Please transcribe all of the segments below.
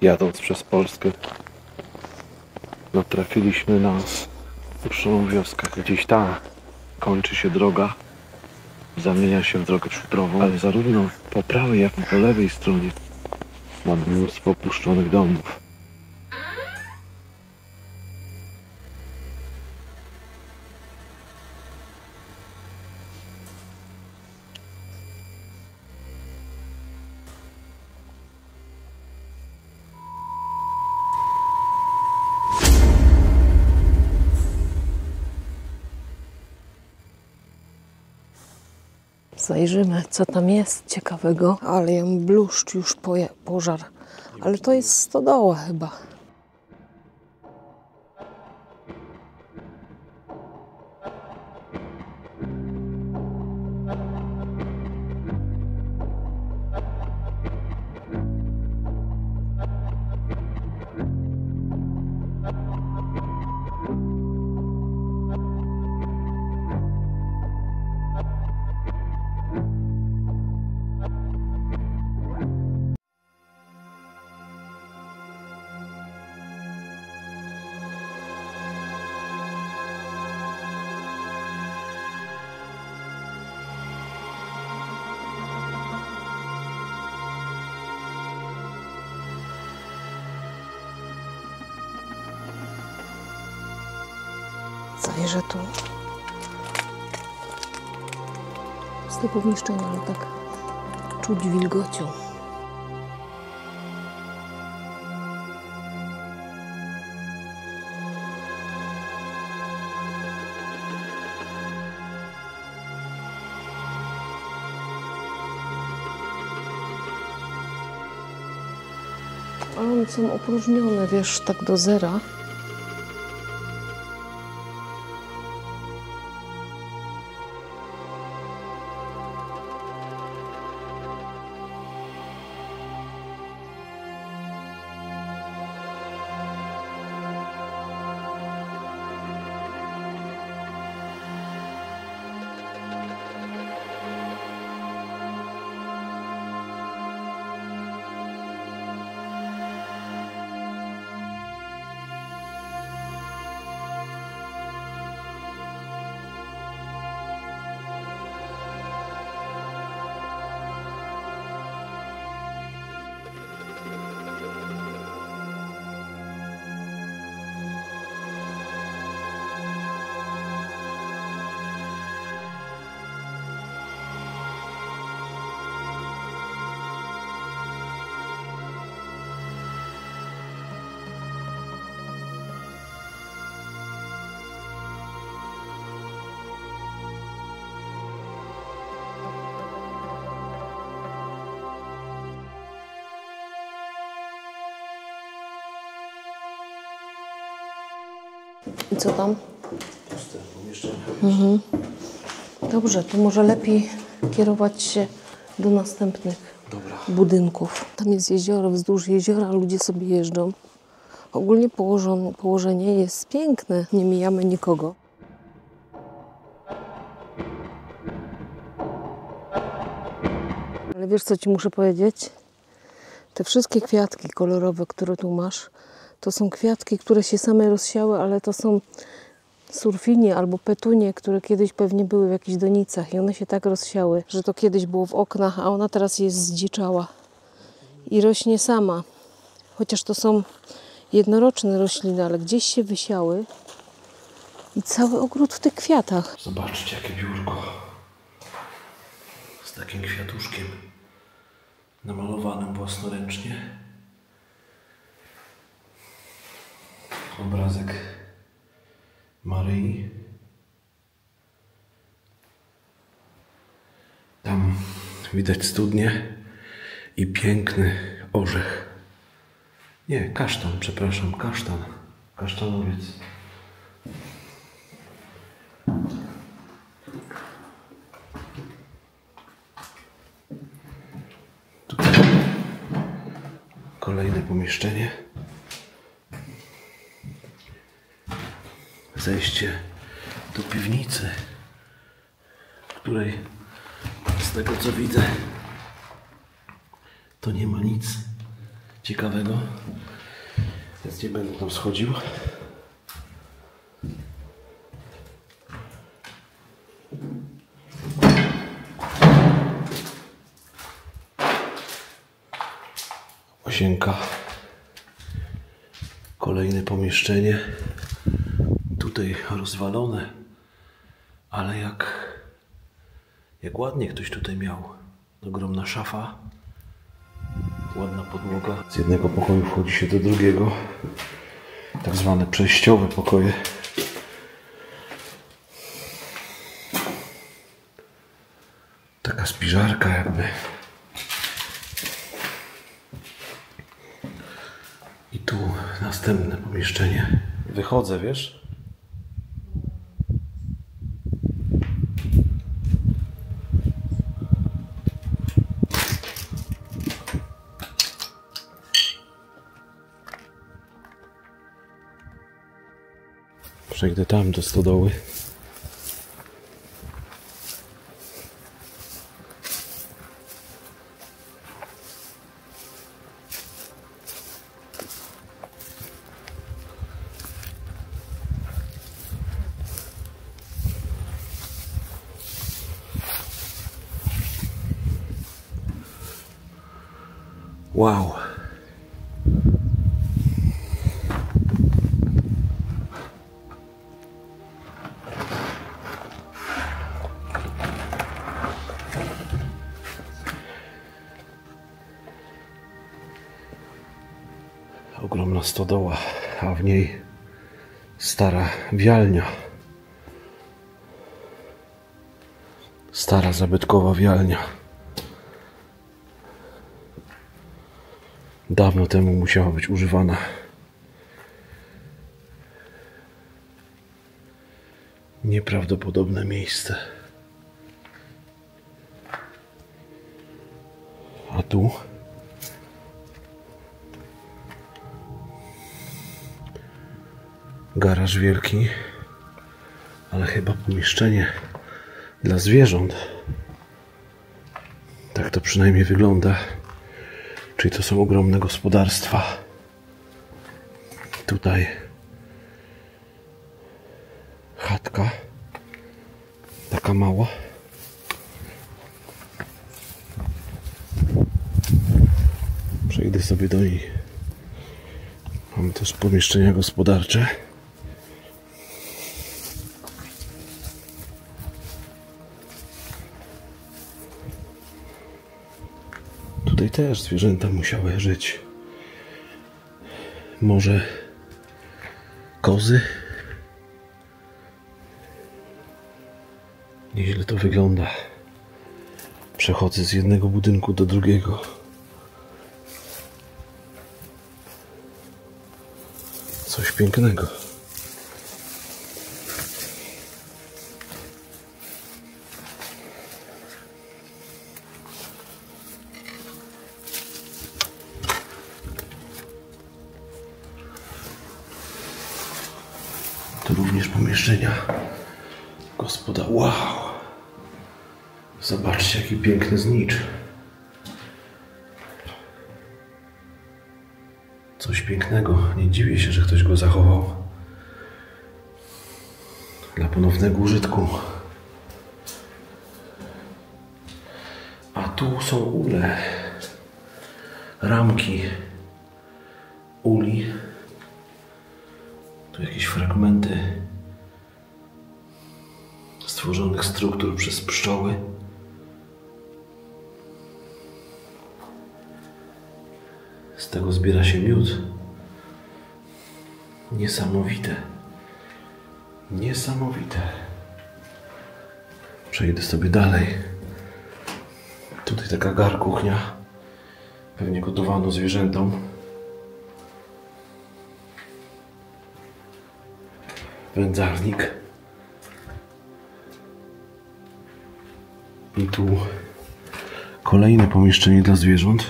Jadąc przez Polskę natrafiliśmy na puszczoną wioskę. Gdzieś tam kończy się droga, zamienia się w drogę szutrową, ale zarówno po prawej, jak i po lewej stronie mamy mnóstwo opuszczonych domów. Zajrzymy, co tam jest ciekawego. Ale ją bluszcz już pożar. Ale to jest stodoła chyba. Zajrzę tu. Z tego pomieszczenia, ale tak czuć wilgocią. Ale one są opróżnione, wiesz, tak do zera. I co tam? Puste pomieszczenia. Dobrze, to może lepiej kierować się do następnych budynków. Tam jest jezioro, wzdłuż jeziora ludzie sobie jeżdżą. Ogólnie położenie jest piękne, nie mijamy nikogo. Ale wiesz, co ci muszę powiedzieć? Te wszystkie kwiatki kolorowe, które tu masz, to są kwiatki, które się same rozsiały, ale to są surfinie albo petunie, które kiedyś pewnie były w jakichś donicach i one się tak rozsiały, że to kiedyś było w oknach, a ona teraz jest zdziczała i rośnie sama. Chociaż to są jednoroczne rośliny, ale gdzieś się wysiały i cały ogród w tych kwiatach. Zobaczcie, jakie biurko z takim kwiatuszkiem namalowanym własnoręcznie. Obrazek Maryi. Tam widać studnię i piękny orzech. Nie, kasztan, przepraszam, kasztan. Kasztanowiec. Tutaj kolejne pomieszczenie. Zejście do piwnicy, w której z tego co widzę to nie ma nic ciekawego. Więc nie będę tam schodził. Łazienka. Kolejne pomieszczenie. Tutaj rozwalone. Ale jak ładnie ktoś tutaj miał. Ogromna szafa. Ładna podłoga. Z jednego pokoju wchodzi się do drugiego. Tak zwane przejściowe pokoje. Taka spiżarka jakby. I tu następne pomieszczenie. Wychodzę, wiesz? Przejdę tam do stodoły. Wow. Ogromna stodoła, a w niej stara wialnia. Stara zabytkowa wialnia. Dawno temu musiała być używana. Nieprawdopodobne miejsce. A tu garaż wielki, ale chyba pomieszczenie dla zwierząt. Tak to przynajmniej wygląda. Czyli to są ogromne gospodarstwa. Tutaj chatka. Taka mała. Przejdę sobie do niej. Mamy też pomieszczenia gospodarcze. Tutaj też zwierzęta musiały żyć. Może kozy? Nieźle to wygląda. Przechodzę z jednego budynku do drugiego. Coś pięknego. Tu również pomieszczenia gospoda. Wow! Zobaczcie, jaki piękny znicz. Coś pięknego. Nie dziwię się, że ktoś go zachował dla ponownego użytku. A tu są ule. Ramki uli. Tu jakieś fragmenty stworzonych struktur przez pszczoły. Z tego zbiera się miód. Niesamowite. Niesamowite. Przejdę sobie dalej. Tutaj taka garkuchnia. Pewnie gotowano zwierzętom. Wędzarnik. I tu kolejne pomieszczenie dla zwierząt.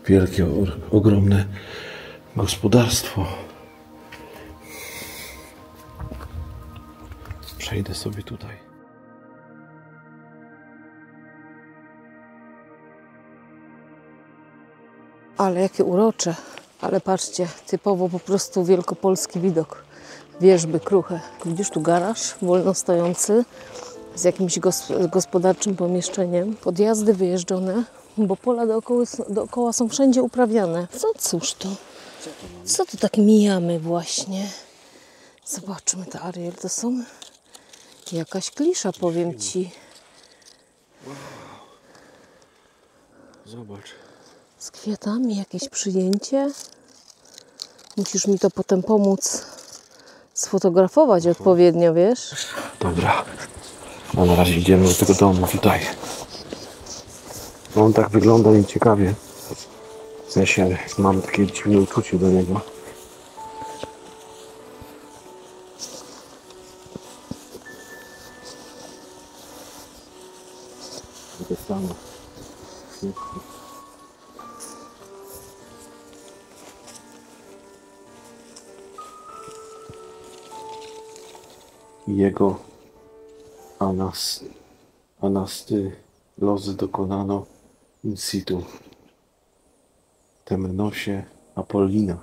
Wielkie, ogromne gospodarstwo. Przejdę sobie tutaj. Ale jakie urocze. Ale patrzcie, typowo po prostu wielkopolski widok. Wierzby kruche. Widzisz tu garaż wolno stojący z jakimś gospodarczym pomieszczeniem. Podjazdy wyjeżdżone, bo pola dookoła są wszędzie uprawiane. Co cóż to? Co tu tak mijamy właśnie? Zobaczmy to, Ariel. To są jakaś klisza, powiem Ci. Zobacz. Z kwiatami jakieś przyjęcie. Musisz mi to potem pomóc sfotografować odpowiednio, wiesz? Dobra. A na razie idziemy do tego domu tutaj. On tak wygląda nieciekawie. W sensie mam takie dziwne uczucie do niego. To samo. Jego anastylozy dokonano in situ. Temnosie Apollina.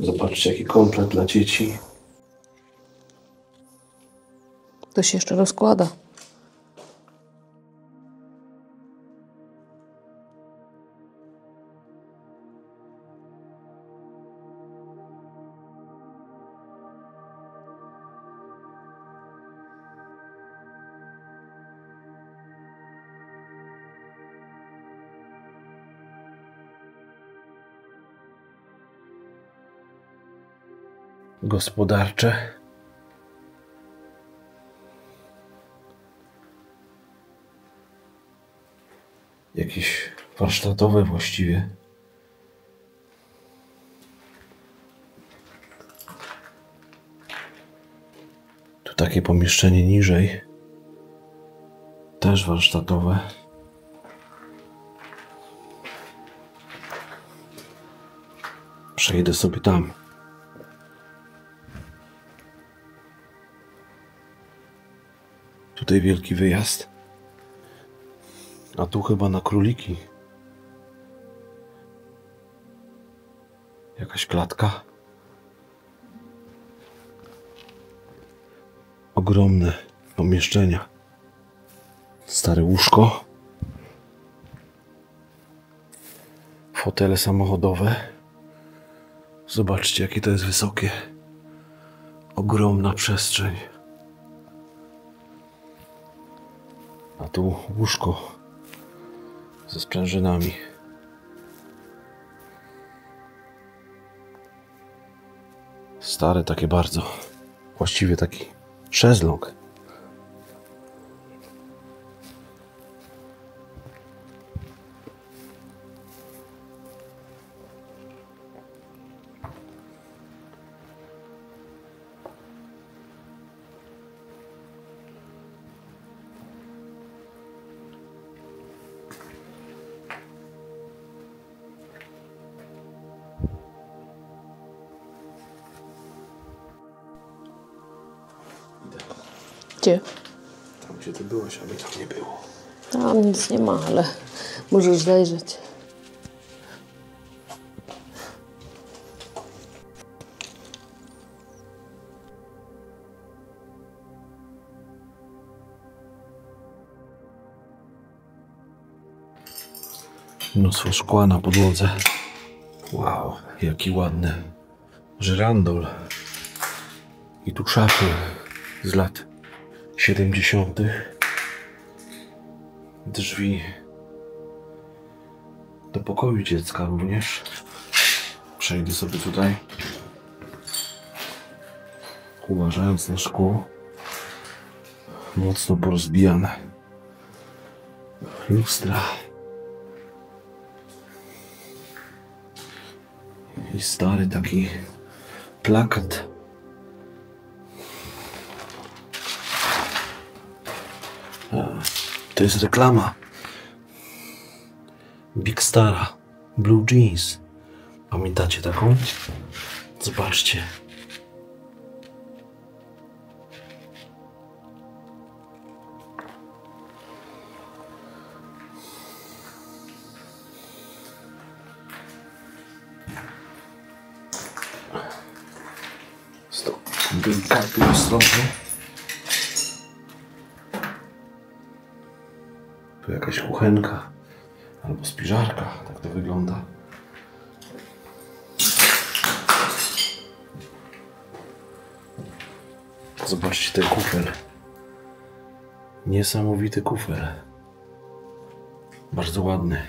Zobaczcie, jaki komplet dla dzieci. To się jeszcze rozkłada. Gospodarcze. Jakieś warsztatowe właściwie. Tu takie pomieszczenie niżej. Też warsztatowe. Przejdę sobie tam. Tutaj wielki wyjazd. A tu chyba na króliki. Jakaś klatka. Ogromne pomieszczenia. Stare łóżko. Fotele samochodowe. Zobaczcie, jakie to jest wysokie. Ogromna przestrzeń. A tu łóżko ze sprężynami. Stare takie bardzo. Właściwie taki szezlong. Gdzie? Tam gdzie ty byłaś, a mnie tam nie było. Tam nic nie ma, ale możesz zajrzeć. Mnóstwo szkła na podłodze. Wow, jaki ładny żyrandol. I tu szafy z lat 70. Drzwi do pokoju dziecka również. Przejdę sobie tutaj, uważając na szkło. Mocno porozbijane. Lustra. I stary taki plakat to jest reklama Big Stara, Blue Jeans. Pamiętacie taką? Zobaczcie. Stop. Delikatnie, ostrożnie. Tu jakaś kuchenka albo spiżarka, tak to wygląda. Zobaczcie ten kufel. Niesamowity kufel. Bardzo ładny.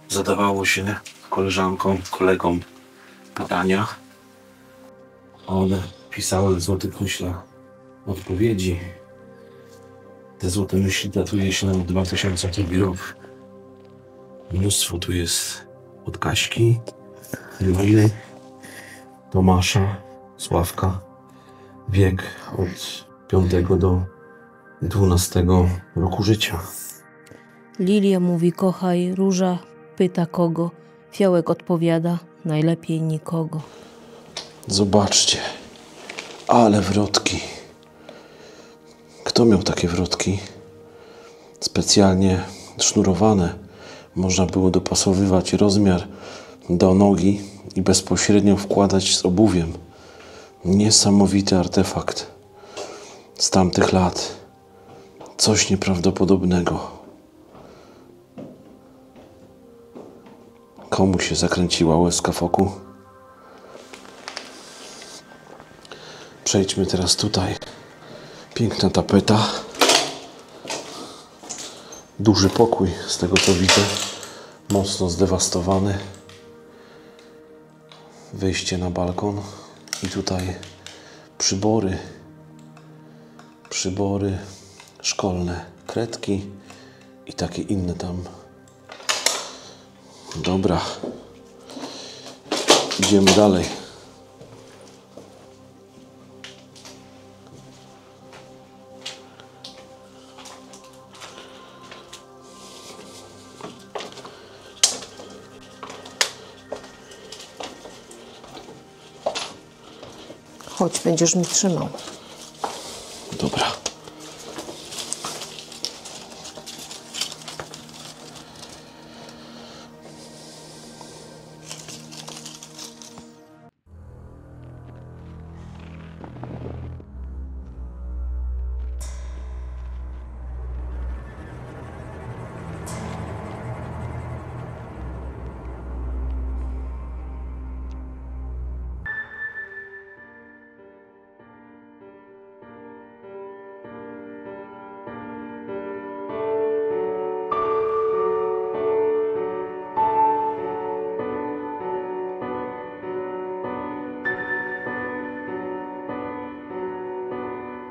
Zadawało się koleżankom, kolegom pytania. One pisały w złotych myślach odpowiedzi. Te złote myśli datuje się na 2002 rok. Mnóstwo tu jest od Kaśki, Emily, Tomasza, Sławka. Wiek od 5 do 12 roku życia. Lilia mówi kochaj, Róża pyta kogo. Fiołek odpowiada najlepiej nikogo. Zobaczcie, ale wrotki. Kto miał takie wrotki? Specjalnie sznurowane. Można było dopasowywać rozmiar do nogi i bezpośrednio wkładać z obuwiem. Niesamowity artefakt z tamtych lat. Coś nieprawdopodobnego. Komu się zakręciła łezka w oku? Przejdźmy teraz tutaj. Piękna tapeta. Duży pokój, z tego co widzę. Mocno zdewastowany. Wyjście na balkon. I tutaj przybory. Przybory szkolne. Kredki i takie inne tam. Dobra. Idziemy dalej. Chodź, będziesz mi trzymał. Dobra.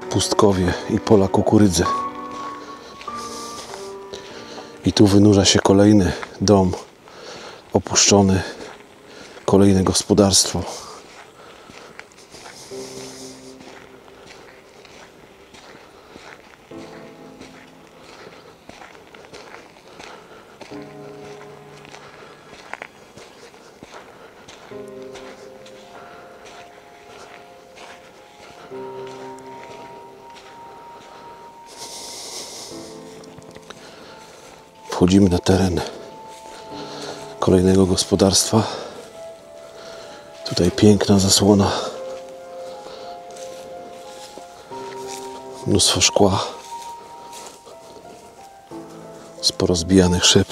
Pustkowie i pola kukurydzy. I tu wynurza się kolejny dom opuszczony, kolejne gospodarstwo. Wchodzimy na teren kolejnego gospodarstwa. Tutaj piękna zasłona. Mnóstwo szkła. Sporo zbijanych szyb.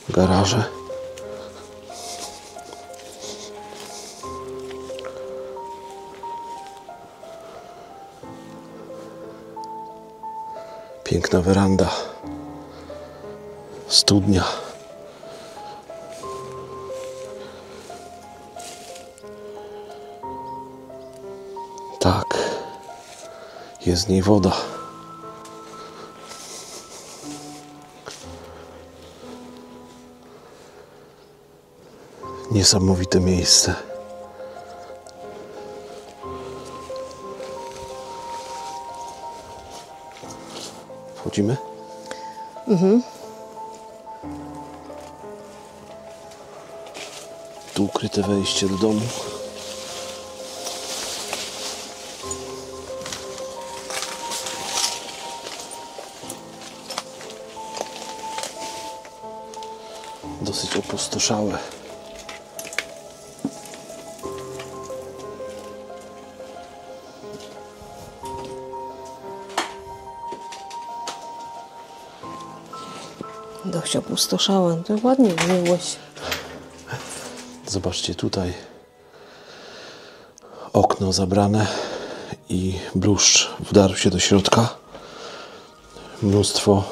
Garaże. Piękna weranda. Studnia. Tak. Jest w niej woda. Niesamowite miejsce. Wchodzimy? Tu ukryte wejście do domu. Dosyć opustoszałe. Dość opustoszałe. To ładnie wzięłeś. Zobaczcie tutaj. Okno zabrane i bluszcz wdarł się do środka. Mnóstwo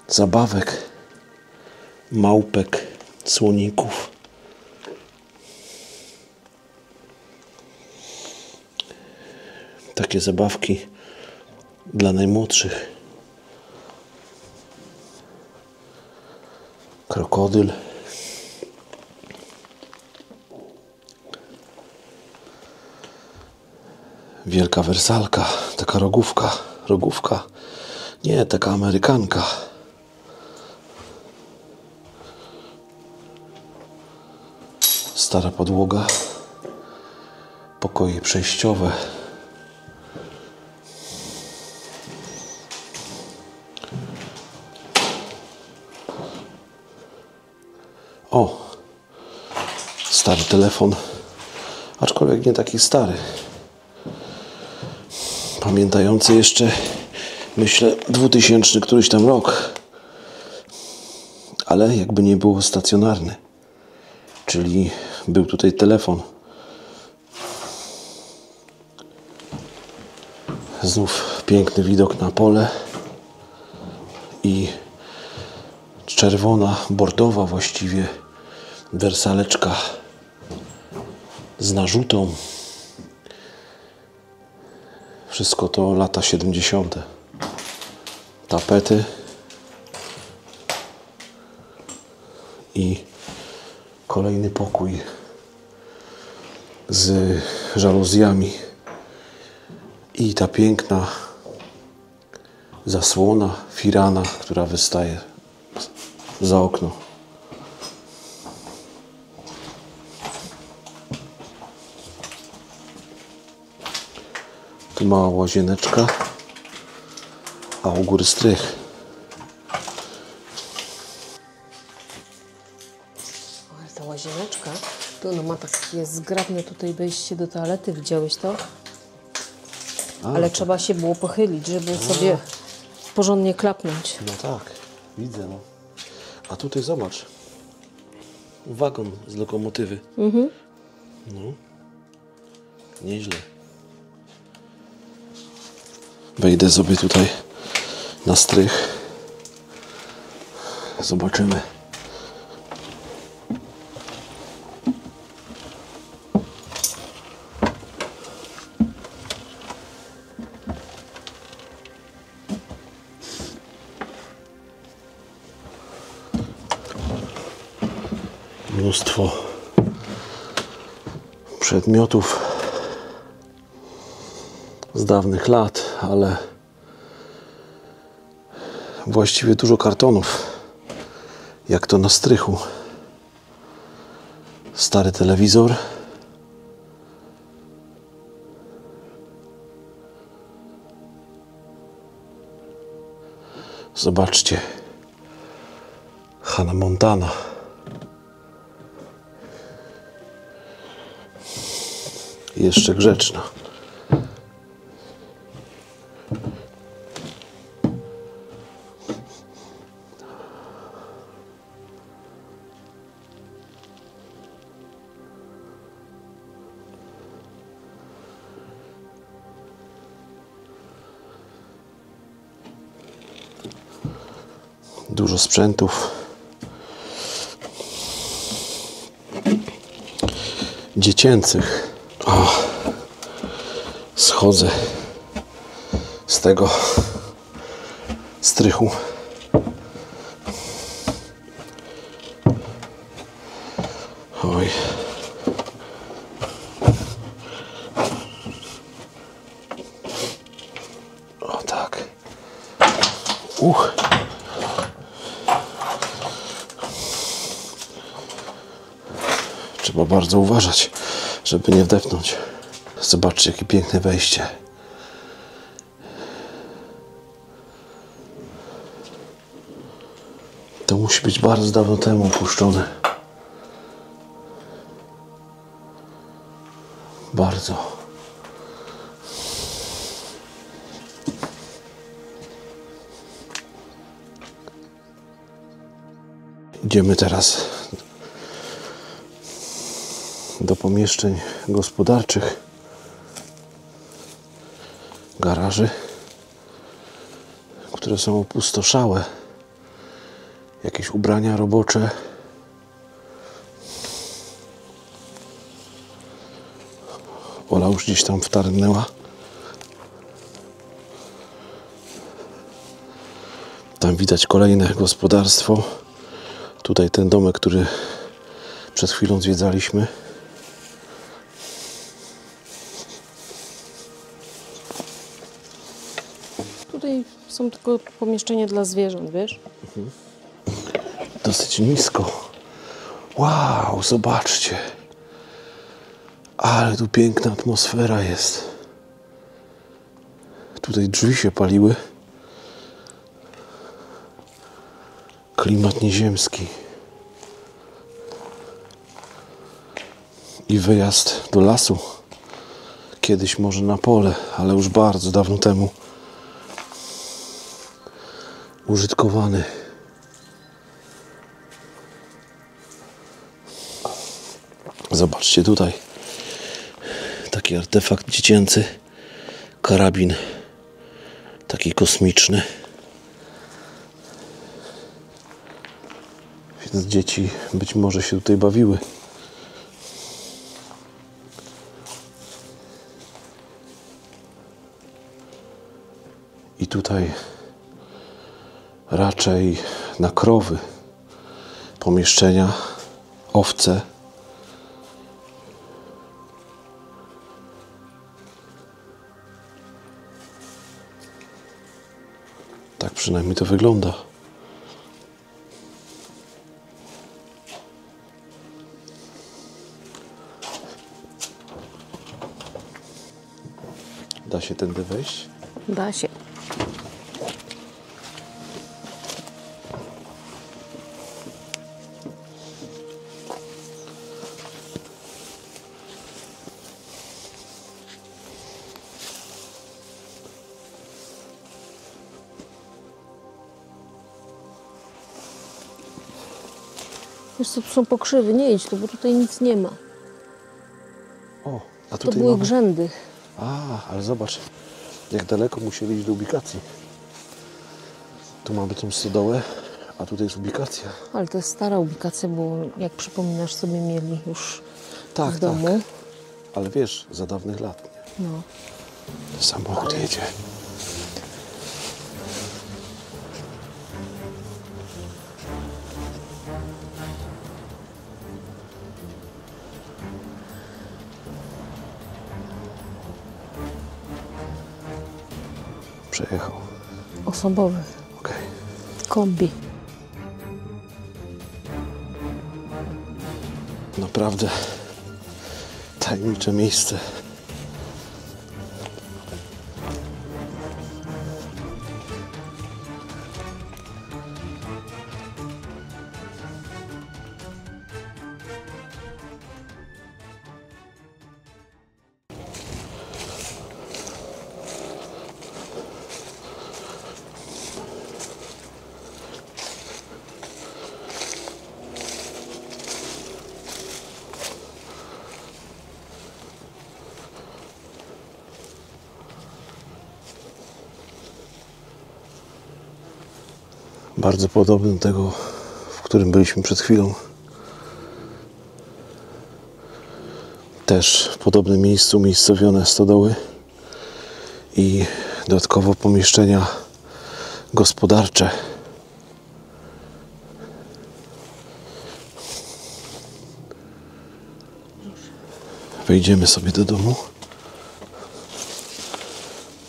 zabawek, małpek, słoników. Takie zabawki dla najmłodszych. Krokodyl. Wielka wersalka, taka rogówka. Nie, taka amerykanka. Stara podłoga. Pokoje przejściowe. O! Stary telefon. Aczkolwiek nie taki stary. Pamiętający jeszcze, myślę, 2000 któryś tam rok. Ale jakby nie było stacjonarny. Czyli był tutaj telefon. Znów piękny widok na pole. I czerwona, bordowa właściwie wersaleczka z narzutą. Wszystko to lata 70. Tapety i kolejny pokój z żaluzjami i ta piękna zasłona firana, która wystaje za okno. Tu mała łazieneczka, a u góry strych. Ale ta łazieneczka, to ona ma takie zgrabne tutaj wejście do toalety, widziałeś to? Ale trzeba się było pochylić, żeby sobie porządnie klapnąć. No tak, widzę. No. A tutaj zobacz. Wagon z lokomotywy. No. Nieźle. Wejdę sobie tutaj na strych. Zobaczymy. Mnóstwo przedmiotów z dawnych lat, ale właściwie dużo kartonów, jak to na strychu. Stary telewizor. Zobaczcie. Hannah Montana. Jeszcze grzeczna. Dużo sprzętów. Dziecięcych. O, schodzę z tego strychu. Oj. O tak. Trzeba bardzo uważać, żeby nie wdepnąć. Zobaczcie, jakie piękne wejście. To musi być bardzo dawno temu opuszczone. Bardzo. Idziemy teraz do pomieszczeń gospodarczych, garaży, które są opustoszałe. Jakieś ubrania robocze. Ola już gdzieś tam wtargnęła. Tam widać kolejne gospodarstwo. Tutaj ten domek, który przed chwilą zwiedzaliśmy. Tutaj są tylko pomieszczenia dla zwierząt, wiesz? Dosyć nisko. Wow, zobaczcie. Ale tu piękna atmosfera jest. Tutaj drzwi się paliły. Klimat nieziemski. I wyjazd do lasu. Kiedyś może na pole, ale już bardzo dawno temu. Użytkowany. Zobaczcie tutaj. Taki artefakt dziecięcy. Karabin. Taki kosmiczny. Więc dzieci być może się tutaj bawiły. I tutaj raczej na krowy. Pomieszczenia, owce. Tak przynajmniej to wygląda. Da się tędy wejść? Da się. Wiesz co, tu są pokrzywy, nie idź tu, bo tutaj nic nie ma. O, a To tutaj były mamy... grzędy. Ale zobacz, jak daleko musieli iść do ubikacji. Tu mamy tą stodołę, a tutaj jest ubikacja. Ale to jest stara ubikacja, bo jak przypominasz sobie mieli już Tak, w domu. tak. Ale wiesz, za dawnych lat. Nie? No. Samochód jedzie. Przejechał. Osobowy. Okej. Kombi. Naprawdę tajemnicze miejsce. Bardzo podobny do tego, w którym byliśmy przed chwilą. Też w podobnym miejscu umiejscowione stodoły i dodatkowo pomieszczenia gospodarcze. Wejdziemy sobie do domu.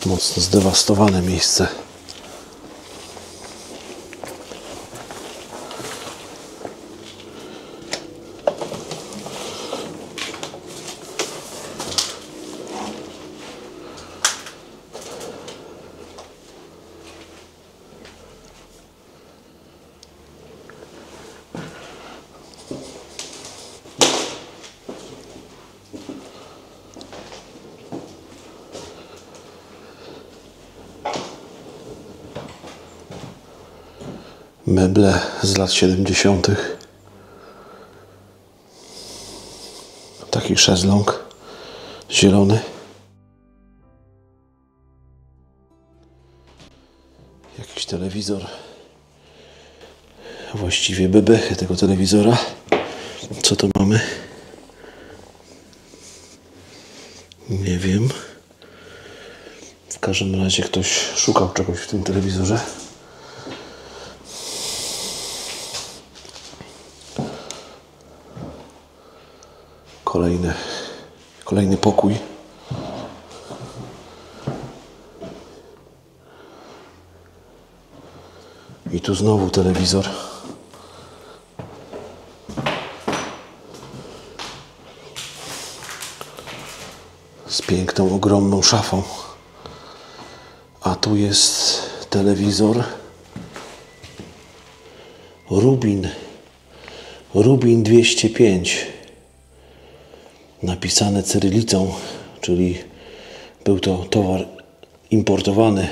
Mocno zdewastowane miejsce. Meble z lat 70. Taki szezlong zielony. Jakiś telewizor. Właściwie bebechy tego telewizora. Co to mamy? Nie wiem. W każdym razie ktoś szukał czegoś w tym telewizorze. Kolejny pokój. I tu znowu telewizor. Z piękną, ogromną szafą. A tu jest telewizor Rubin 205. Napisane cyrylicą, czyli był to towar importowany.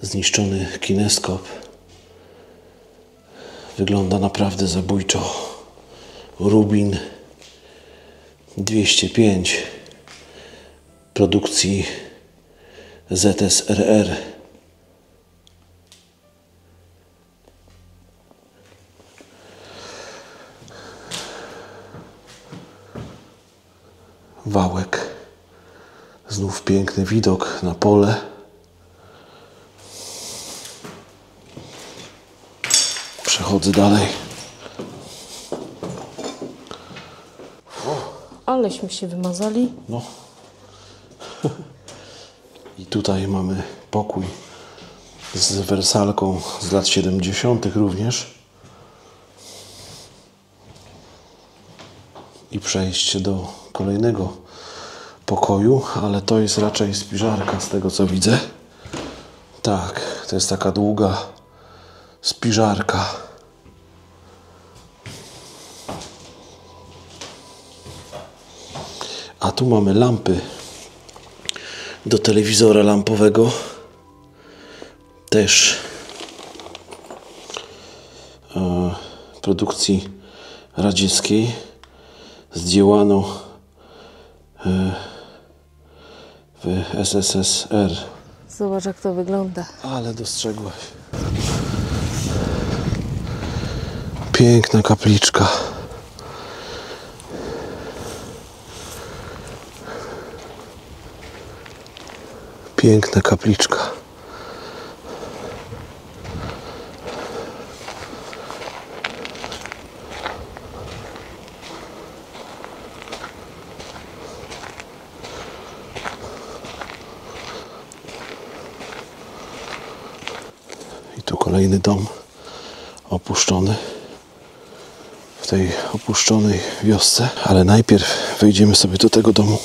Zniszczony kineskop. Wygląda naprawdę zabójczo. Rubin 205 produkcji ZSRR. Wałek. Znów piękny widok na pole. Przechodzę dalej. Aleśmy się wymazali. No. I tutaj mamy pokój z wersalką z lat 70. również. I przejście do kolejnego pokoju, ale to jest raczej spiżarka z tego co widzę. Tak, to jest taka długa spiżarka. A tu mamy lampy do telewizora lampowego. Też produkcji radzieckiej. Zdziełano w SSSR. Zobacz, jak to wygląda. Ale dostrzegłaś. Piękna kapliczka. Piękna kapliczka. I tu kolejny dom opuszczony w tej opuszczonej wiosce, ale najpierw wejdziemy sobie do tego domu.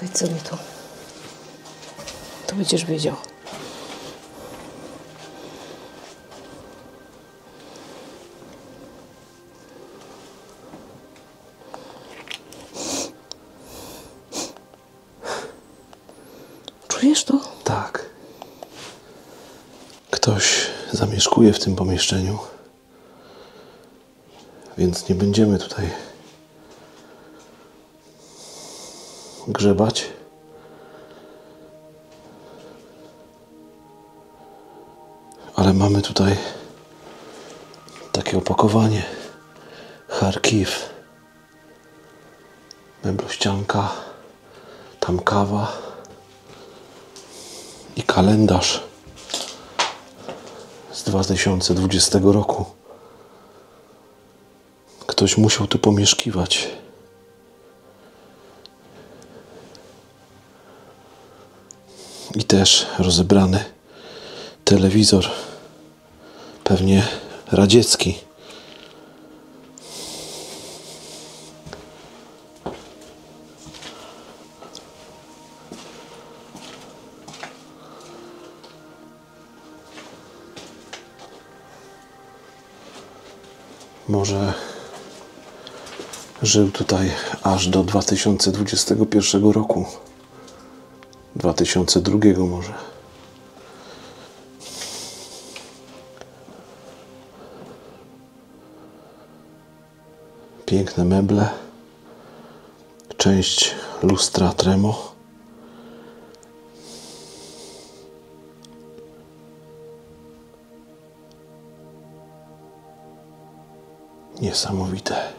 Wejdź sobie tu. To będziesz wiedział. Czujesz to? Tak. Ktoś zamieszkuje w tym pomieszczeniu, więc nie będziemy tutaj grzebać. Ale mamy tutaj takie opakowanie. Charkiw. Meblościanka. Tam kawa. I kalendarz z 2020 roku. Ktoś musiał tu pomieszkiwać. I też rozebrany telewizor. Pewnie radziecki. Może żył tutaj aż do 2021 roku. 2002 może. Piękne meble. Część lustra Tremo. Niesamowite.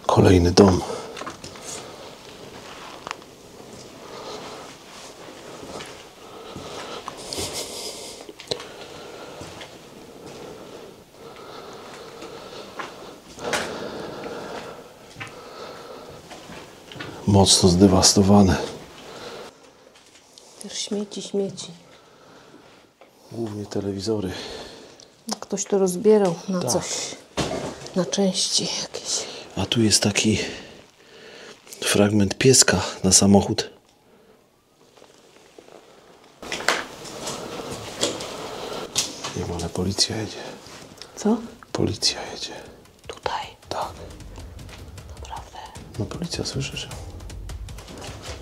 Kolejny dom. Mocno zdewastowane. Też śmieci. Głównie telewizory. Ktoś to rozbierał na Tak. coś. Na części jakieś. A tu jest taki fragment pieska na samochód. Nie wiem, ale policja jedzie. Co? Policja jedzie. Tutaj. Tak. Naprawdę. No policja, słyszysz ją?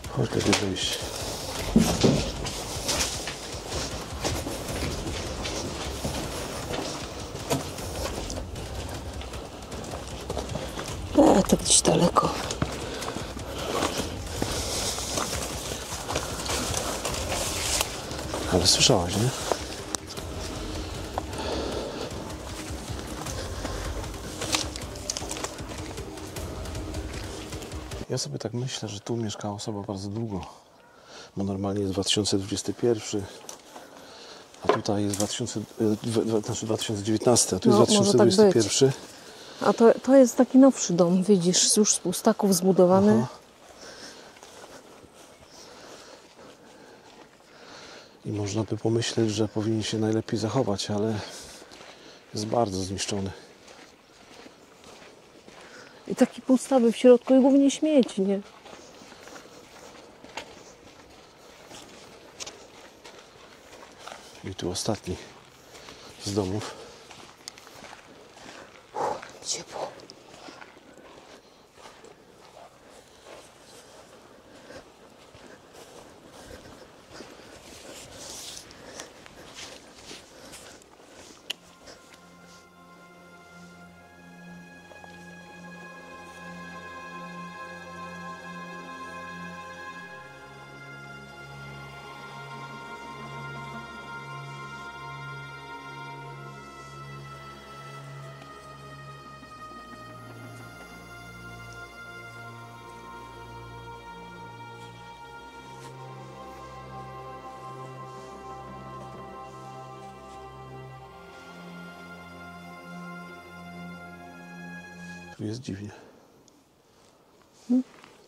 Chodź, lepiej wyjść. To gdzieś daleko. Ale słyszałaś, nie? Ja sobie tak myślę, że tu mieszkała osoba bardzo długo. Bo normalnie jest 2021, a tutaj jest 2019, a tu No, jest może tak 2021. A to jest taki nowszy dom, widzisz, już z pustaków zbudowany. Aha. I można by pomyśleć, że powinien się najlepiej zachować, ale jest bardzo zniszczony. I taki pustawy w środku i głównie śmieci, nie? I tu ostatni z domów. Ciepło. Tu jest dziwnie.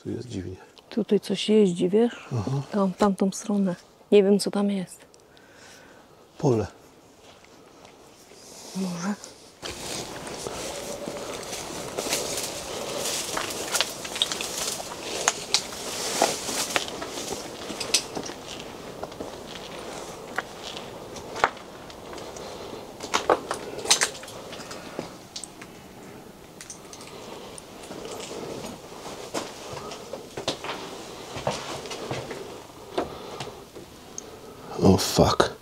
Tu jest dziwnie. Tutaj coś jeździ, wiesz? Tam, w tamtą stronę. Nie wiem, co tam jest. Pole. Może. Oh fuck.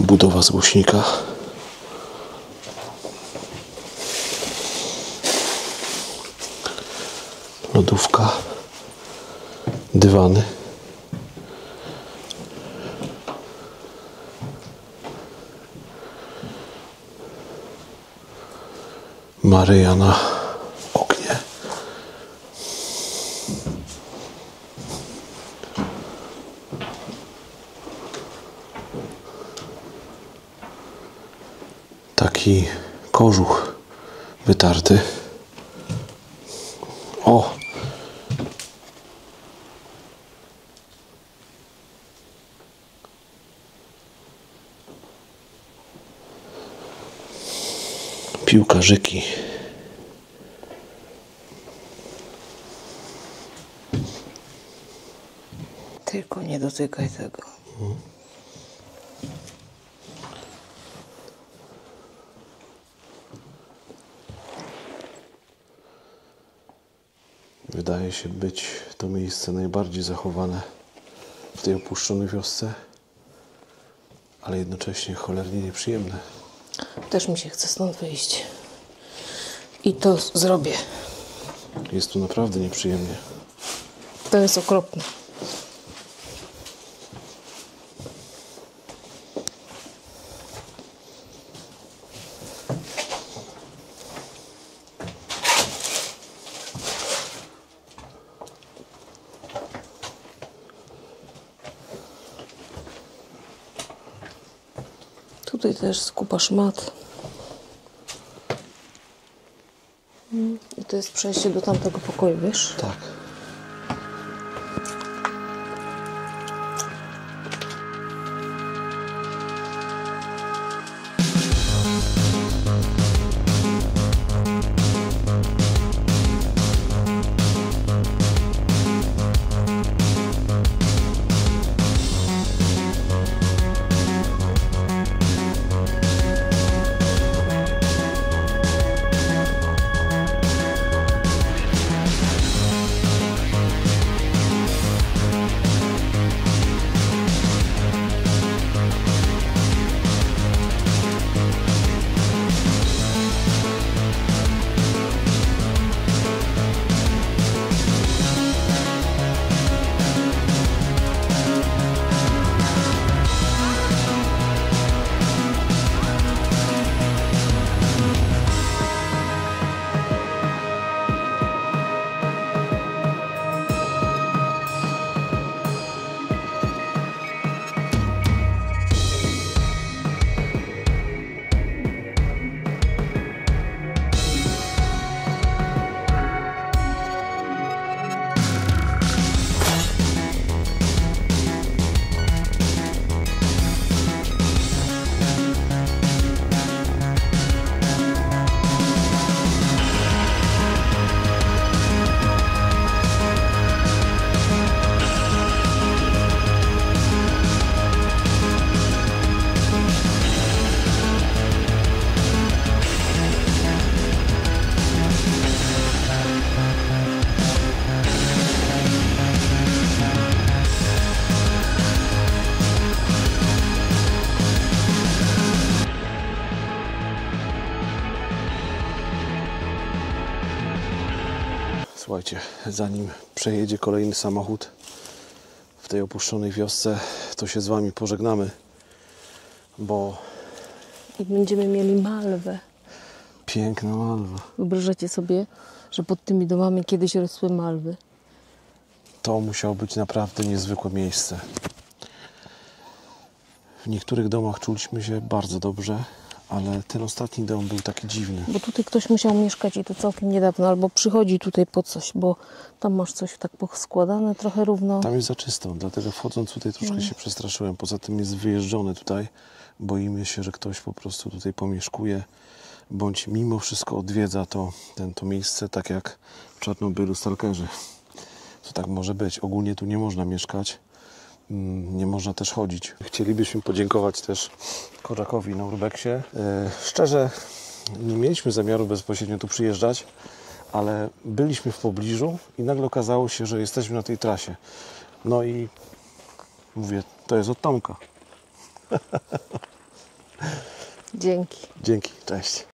Budowa z głośnika. Lodówka. Dywany. Maryja na oknie. Taki kożuch wytarty. O! Piłkarzyki. Tylko nie dotykaj tego. Wydaje się być to miejsce najbardziej zachowane w tej opuszczonej wiosce, ale jednocześnie cholernie nieprzyjemne. Też mi się chce stąd wyjść. I to zrobię. Jest tu naprawdę nieprzyjemnie. To jest okropne. Tutaj też skupa szmat. I to jest przejście do tamtego pokoju, wiesz? Tak. Słuchajcie, zanim przejedzie kolejny samochód w tej opuszczonej wiosce, to się z Wami pożegnamy, bo I będziemy mieli malwę. piękna malwa. Wyobrażacie sobie, że pod tymi domami kiedyś rosły malwy? To musiało być naprawdę niezwykłe miejsce. W niektórych domach czuliśmy się bardzo dobrze, ale ten ostatni dom był taki dziwny. Bo tutaj ktoś musiał mieszkać i to całkiem niedawno, albo przychodzi tutaj po coś, bo tam masz coś tak poskładane trochę równo. Tam jest za czysto, dlatego wchodząc tutaj troszkę się przestraszyłem. Poza tym jest wyjeżdżone tutaj. Boimy się, że ktoś po prostu tutaj pomieszkuje, bądź mimo wszystko odwiedza to miejsce, tak jak w Czarnobylu stalkerzy. To tak może być. Ogólnie tu nie można mieszkać, nie można też chodzić. Chcielibyśmy podziękować też Korzakowi na Urbexie. Szczerze, nie mieliśmy zamiaru bezpośrednio tu przyjeżdżać, ale byliśmy w pobliżu i nagle okazało się, że jesteśmy na tej trasie. No i mówię, to jest od Tomka. Dzięki. Dzięki, cześć.